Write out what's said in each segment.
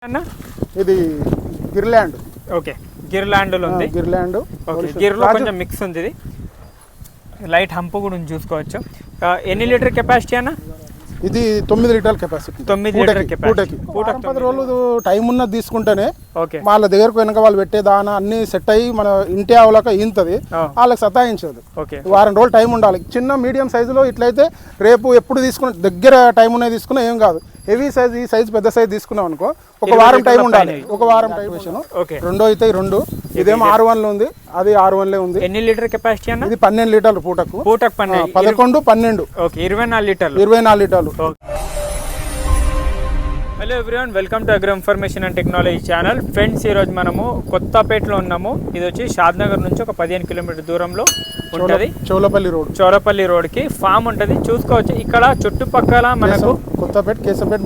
అన్న ఇది గిర్లాండ్. ఓకే, గిర్లాండ్ లో ఉంది. గిర్లాండ్. ఓకే, గిర్లో కొంచెం మిక్స్ ఉంది. ఇది లైట్ హంప్ కూడా చూసుకోవచ్చు. ఎన్ని లీటర్ కెపాసిటీ అన్న? ఇది 9 లీటర్ల కెపాసిటీ. 9 litre capacity. 10 రోజులు టైం ఉన్నది తీసుకుంటేనే ఓకే, వాళ్ళ దగ్గరకు వెనక వాళ్ళు పెట్టే దానా అన్ని సెట్ అయ్యి మన ఇంటి ఆవులక ఈంతది, వాళ్ళకి సతాయించదు. ఓకే, వారం రోజులు టైం ఉండాలి. చిన్న మీడియం సైజులో ఇట్లయితే రేపు ఎప్పుడు తీసుకున్న దగ్గర టైం ఉన్నది తీసుకున్నా ఏం కాదు. హెవీ సైజ్, ఈ సైజ్ పెద్ద సైజ్ తీసుకున్నాం అనుకో ఒక వారం టైం ఉండాలి. ఒక వారం టైం. రెండో అయితే 2. ఇదేమో 6 ఉంది, అది 6 ఉంది. ఎన్ని లీటర్ కెపాసిటీ అన్న? ఇది 12 లీటర్లు పూటకు. 11 12. ఓకే, 24 లీటర్లు. 24 లీటర్లు. Hello everyone, welcome to agro information and technology channel. Friends, ఈరోజు మనము కొత్తపేటలో ఉన్నాము. ఇది వచ్చి షాద్నగర్ నుంచి ఒక 15 కిలోమీటర్ దూరంలో ఉంటుంది. చౌలపల్లి రోడ్కి ఫామ్ ఉంటుంది, చూసుకోవచ్చు. ఇక్కడ చుట్టుపక్కల మనకు కొత్తపేట కేశంపేట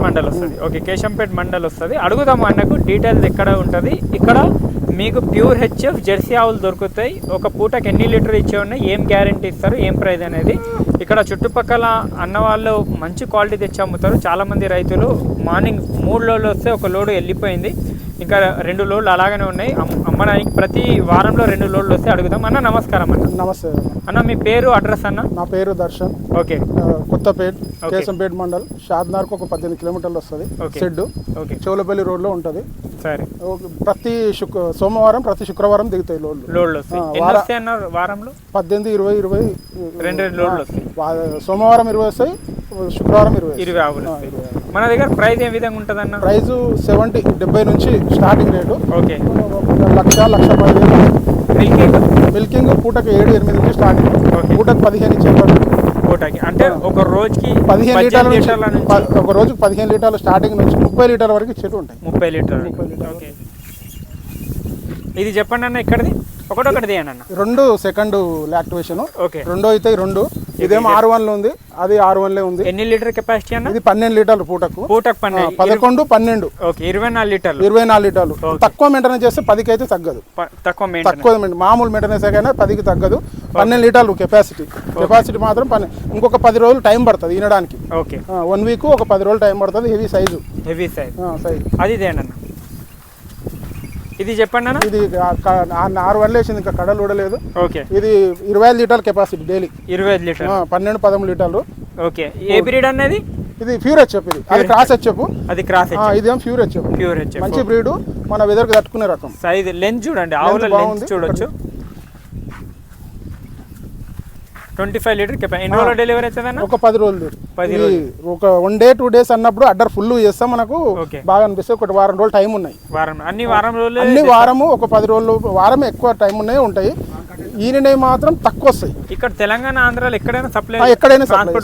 మండల్ వస్తుంది. ఓకే, కేశంపేట మండల్ వస్తుంది. అడుగుదాము అన్నకు డీటెయిల్స్ ఎక్కడ ఉంటుంది. ఇక్కడ మీకు ప్యూర్ హెచ్ఎఫ్ జెర్సీ ఆవులు దొరుకుతాయి. ఒక పూటకి ఎన్ని లీటర్ ఇచ్చే ఉన్నాయి, ఏం గ్యారంటీ ఇస్తారు, ఏం ప్రైస్ అనేది. ఇక్కడ చుట్టుపక్కల అన్న వాళ్ళు మంచి క్వాలిటీ తెచ్చి అమ్ముతారు. చాలామంది రైతులు మార్నింగ్ 3 లోడ్లు వస్తే ఒక లోడు వెళ్ళిపోయింది, ఇంకా 2 లోడ్లు అలాగనే ఉన్నాయి అమ్మడానికి. ప్రతి వారంలో 2 లోడ్లు వస్తే అడుగుదాం. అన్న నమస్కారం. అన్న నమస్తే అన్న, మీ పేరు, అడ్రస్ అన్న? నా పేరు దర్శన్. ఓకే, కొత్తపేట కేశంపేట మండల్, షాద్నగర్కు ఒక 18 కిలోమీటర్లు వస్తుంది. షెడ్ చౌలపల్లి రోడ్ లో ఉంటది. సరే, ప్రతి సోమవారం ప్రతి శుక్రవారం దిగుతాయి లోడ్లు వస్తాయి. వారంలో 18, 20, 22 లోడ్లు వస్తాయి. సోమవారం 20 వస్తాయి, శుక్రవారం 20 ఆవులు. మన దగ్గర ప్రైస్ ఏ విధంగా ఉంటుంది అన్న? ప్రైస్ 70 నుంచి స్టార్టింగ్ రేటు. ఓకే, 1,10,000. మిల్కింగ్ పూటకి 7-8 నుంచి స్టార్టింగ్. పూటకి 15 ఇచ్చేవారు. పూటకి అంటే ఒక రోజుకి 15 లీటర్ల నుంచి, ఒక రోజుకి 15 లీటర్లు స్టార్టింగ్ నుంచి 30 లీటర్ల వరకు ఇచ్చేవి ఉంటాయి. 30 లీటర్లు. ఓకే, ఇది చెప్పండి అన్న. ఇక్కడది ఒకటి అన్న. 2 సెకండ్ లాక్టివేషన్. ఓకే, రెండో అయితే 2. ఇదేమో 6 ఉంది, అది 6 ఉంది. ఎన్ని లీటర్ కెపాసిటీ అన్న? ఇది 12 లీటర్లు పూటకు. 11, 12. ఓకే, 24 లీటర్లు. 24 లీటర్లు. తక్కువ మెయింటెనెన్స్ చేస్తే 10కి అయితే తగ్గదు. తక్కువ మామూలు మెయింటెనెన్స్ అయినా 10కి తగ్గదు. 12 లీటర్లు కెపాసిటీ మాత్రం ఇంకొక 10 రోజులు టైం పడుతుంది వినడానికి. ఓకే, 1 వీక్ ఒక 10 రోజులు టైం పడుతుంది. Heavy size. అది ఇదేనన్న. ఇది చెప్పండి అన్న. ఇది 6 వేసింది, ఇంకా కడలు ఊడలేదు. ఓకే, ఇది 25 లీటర్ల కెపాసిటీ డైలీ. 25 లీటర్. 12-13 లీటర్లు. ఓకే, ఏ బ్రీడ్ అనేది? ఇది ప్యూర్ హెచ్ఎఫ్. ఇది క్రాస్ హెచ్ఎఫ్. అది క్రాస్. ఇదేమో ప్యూర్ హెచ్ఎఫ్. మంచి బ్రీడ్, మన వెదర్కి తట్టుకునే రకం. సైజ్ లెంత్ చూడండి, ఆవుల లెంత్ చూడొచ్చు. 25 లీటర్ కెపాసిటీ. ఎన్ని రోజులు డెలివరీ అవుతుంది? ఒక 10 రోజులు. ఒక 1 డే 2 డేస్ అన్నప్పుడు అడ్డర్ ఫుల్ చేస్తాం, మనకు బాగా అనిపిస్తే. ఒక వారం రోజులు టైం ఉన్నాయి. అన్ని వారము ఒక 10 రోజులు, వారం ఎక్కువ టైం ఉన్నాయి ఉంటాయి. ఈయన మాత్రం తక్కువ వస్తాయి. ఇక్కడ తెలంగాణ, ఆంధ్రాలో ఎక్కడైనా సప్లై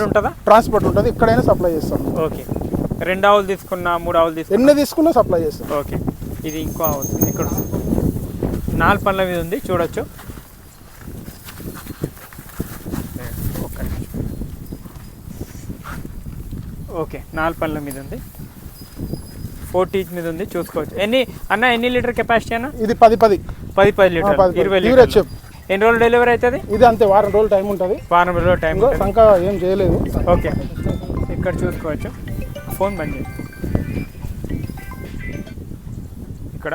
ఉంటుందా? ట్రాన్స్పోర్ట్ ఉంటుంది, ఎక్కడైనా సప్లై చేస్తాం. ఓకే, 2 ఆవులు తీసుకున్నా, 3 ఆవులు తీసుకున్నా, ఎన్ని తీసుకున్నా సప్లై చేస్తాం. ఓకే, ఇది ఇంకో ఆవు ఇక్కడ 4 పళ్ళ మీద ఉంది, చూడొచ్చు. ఓకే, 4 పళ్ళ మీద ఉంది, 4 టీచ్ మీద ఉంది, చూసుకోవచ్చు. ఎన్ని లీటర్ కెపాసిటీ అన్న? ఇది 10 లీటర్. 20 లీటర్. ఎన్ని రోజులు డెలివరీ అవుతుంది? ఇది అంతే, వారం రోజులు టైం ఉంటుంది. వారం రోజులు టైం. సంఖ్య ఏం చేయలేదు. ఓకే, ఇక్కడ చూసుకోవచ్చు. ఫోన్ బంద్ చేయండి. ఇక్కడ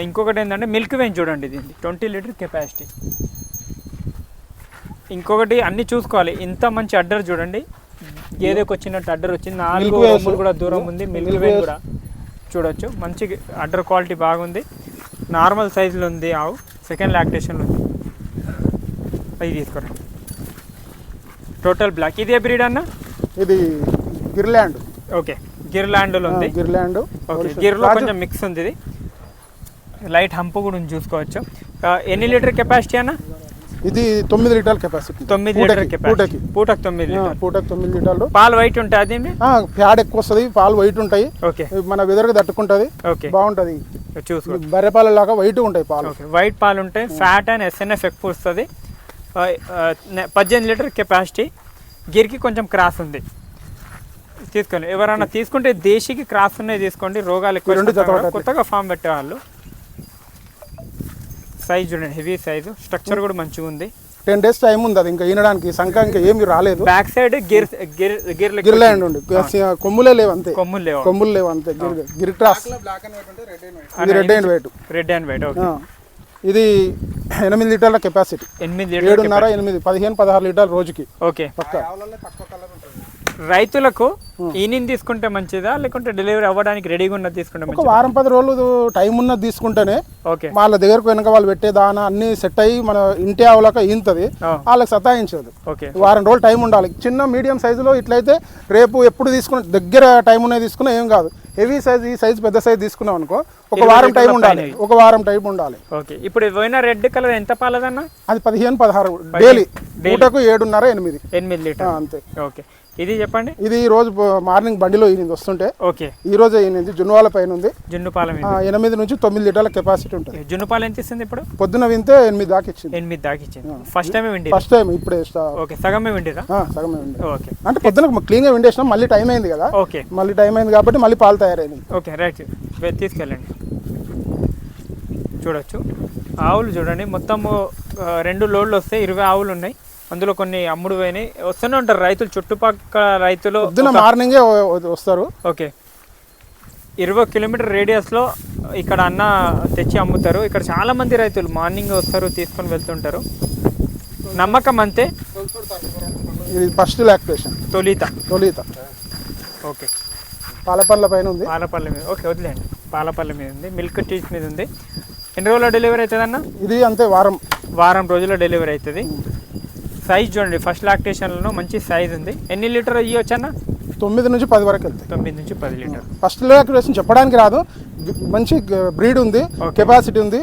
ఇంకొకటి ఏంటంటే మిల్క్ వెయిన్ చూడండి, ఇది 20 లీటర్ కెపాసిటీ. ఇంకొకటి అన్ని చూసుకోవాలి. ఇంత మంచి అడ్డర్ చూడండి, గేదెకి వచ్చినట్టు అడ్డర్ వచ్చింది. 4 రోజులు కూడా దూరం ఉంది. మిల్క్ వెయిన్ కూడా చూడొచ్చు. మంచి అడ్డర్ క్వాలిటీ బాగుంది. నార్మల్ సైజులో ఉంది ఆవు. సెకండ్ లాక్టేషన్లో ఉంది. అది తీసుకోండి. Total black. ఇదే బ్రీడ్ అన్న? ఇది గిర్లాండ్. ఓకే, గిర్లాండ్లో ఉంది. ఓకే, గిర్లో కొంచెం మిక్స్ ఉంది. ఇది లైట్ హంప్ కూడా చూసుకోవచ్చు. ఎన్ని లీటర్ కెపాసిటీ అన్న? ఇది 9 లీటర్ల కెపాసిటీ. 9 litre capacity. పూటకి 9 లీటర్లు. పాలు వైట్ ఉంటాయి. అది ఫ్యాట్ ఎక్కువ వస్తుంది, పాలు వైట్ ఉంటాయి. ఓకే, మన వెదర్కి తట్టుకుంటుంది. ఓకే, బాగుంటుంది. చూసుకో, బర్రె పాల లాగా వైట్ ఉంటాయి పాలు. వైట్ పాలు ఉంటాయి. ఫ్యాట్ అండ్ ఎస్ఎన్ఎఫ్ ఎక్కువ వస్తుంది. 18 లీటర్ కెపాసిటీ. గిరికి కొంచెం క్రాస్ ఉంది, తీసుకోండి. ఎవరైనా తీసుకుంటే దేశీకి క్రాస్ ఉన్నాయి తీసుకోండి. రోగాలు ఎక్కువ. కొత్తగా ఫామ్ పెట్టేవాళ్ళు. సైజ్ చూడండి, హెవీ సైజు. స్ట్రక్చర్ కూడా మంచిగా ఉంది. 10 days టైం ఉంది అది ఇంకా ఈనడానికి సంఖ ఇంకా ఏమి రాలేదు. బ్యాక్ సైడ్ గిర్లాండ్ ఉంది, కొమ్ములే లేవు అంతే, కొమ్ములు లేవు అంతే. గిర్ క్రాస్ ఇది రెడ్ అండ్ వైట్. ఇది 8 లీటర్ల కెపాసిటీ, 7.5 8 15-16 లీటర్ల రోజుకి. ఓకే, రైతులకు ఈనింగ్ తీసుకుంటే మంచిదా లేకుంటే డెలివరీ అవ్వడానికి రెడీగా ఉన్నది తీసుకుంటే ఒక వారం 10 రోజులు టైం ఉన్నది తీసుకుంటేనే ఓకే వాళ్ళ దగ్గరకు వెనక వాళ్ళు పెట్టే దానా అన్ని సెట్ అయ్యి మన ఇంటి ఆవులక ఈంతది, వాళ్ళకి సతాయించదు. వారం రోజులు టైం ఉండాలి. చిన్న మీడియం సైజులో ఇట్లయితే రేపు ఎప్పుడు తీసుకున్న దగ్గర టైం ఉన్నది తీసుకున్నా ఏం కాదు. హెవీ సైజ్ ఈ సైజ్ పెద్ద సైజ్ తీసుకున్నాం అనుకో ఒక వారం టైం ఉండాలి. ఓకే, ఇప్పుడు పోయిన రెడ్ కలర్ ఎంత పాలదన్నా? అది 15-16 డైలీ, పూటకు 7.5 8 లీటర్ అంతే. ఓకే, ఇది చెప్పండి. ఇది ఈ రోజు మార్నింగ్ బండిలో ఈనింది వస్తుంటే. ఓకే, ఈ రోజే ఈనింది. జున్నుపాల పైన ఉంది. జున్నుపాల 8 నుంచి 9 లీటర్ల కెపాసిటీ ఉంటుంది. జున్నుపాలు ఎంత ఇస్తుంది ఇప్పుడు? పొద్దున వింటే 8 దాకా ఇచ్చింది. 8 దాకా ఇచ్చింది. ఫస్ట్ టైం ఇప్పుడే. ఓకే, సగమే విండిరా? సగమే విండి. ఓకే, అంటే పొద్దున క్లీన్ గా విండేసినాం, మళ్ళీ టైం అయింది కదా. ఓకే, మళ్ళీ టైం అయింది కాబట్టి మళ్ళీ పాలు తయారైంది. ఓకే, రైట్, తీసుకెళ్ళండి. చూడొచ్చు ఆవులు చూడండి, మొత్తము 2 లోడ్లు వస్తాయి, 20 ఆవులు ఉన్నాయి. అందులో కొన్ని అమ్ముడు పోయినాయి. వస్తూనే ఉంటారు రైతులు, చుట్టుపక్కల రైతులు మార్నింగే వస్తారు. ఓకే, 20 కిలోమీటర్ రేడియస్లో ఇక్కడ అన్న తెచ్చి అమ్ముతారు. ఇక్కడ చాలా మంది రైతులు మార్నింగ్ వస్తారు, తీసుకొని వెళ్తుంటారు. నమ్మకం అంతే. ఇది ఫస్ట్ లాక్టేషన్, తొలిత. ఓకే, పాలపల్ల పైన ఉంది, పాలపల్లి మీద. ఓకే, వదిలేండి, పాలపల్లి మీద ఉంది, మిల్క్ టీస్ మీద ఉంది. ఎన్ని రోజుల్లో డెలివరీ అవుతుంది అన్న? ఇది అంతే, వారం రోజుల్లో డెలివరీ అవుతుంది. సైజ్ చూడండి, ఫస్ట్ లాక్టేషన్లో మంచి సైజ్ ఉంది. ఎన్ని లీటర్ ఇవ్వచ్చు అన్న? 9 నుంచి 10 వరకు వెళ్తాయి. 9 నుంచి 10 లీటర్. ఫస్ట్ లాక్టేషన్ చెప్పడానికి రాదు, మంచి బ్రీడ్ ఉంది, కెపాసిటీ ఉంది.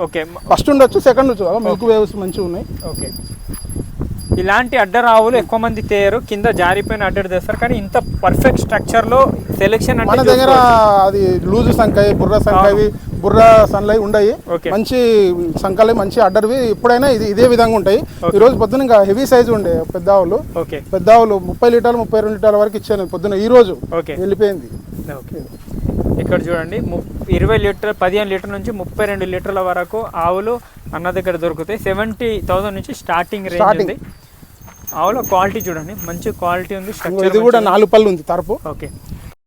ఓకే, ఫస్ట్ ఉండొచ్చు, సెకండ్ వచ్చు, మిల్క్ వేవ్స్ మంచిగా ఉన్నాయి. ఓకే, ఇలాంటి అడ్డర్ ఆవులు ఎక్కువ మంది తేయరు, కింద జారిపోయిన అడ్డర్ తెస్తారు. కానీ ఇంత పర్ఫెక్ట్ స్ట్రక్చర్లో సెలెక్షన్ మన దగ్గర అది లూజు సంకాయ, బుర్ర సంకాయ, బుర్ర సన్లై ఉండయి. మంచి సంకలై, మంచి అడ్డర్వి ఎప్పుడైనా ఇదే విధంగా ఉంటాయి. ఈ రోజు పొద్దున ఇంకా హెవీ సైజ్ ఉండే పెద్ద ఆవులు. 30 లీటర్లు 32 లీటర్ల వరకు ఇచ్చాను పొద్దున. ఈ రోజు వెళ్ళిపోయింది. ఇక్కడ చూడండి, 20 లీటర్ 15 లీటర్ నుంచి 32 లీటర్ల వరకు ఆవులు అన్న దగ్గర దొరుకుతాయి. 70,000 నుంచి స్టార్టింగ్ రేంజ్ ఉంది. ఆవుల క్వాలిటీ చూడండి, మంచి క్వాలిటీ ఉంది. ఇది కూడా 4 పళ్ళు ఉంది తరపు. ఓకే,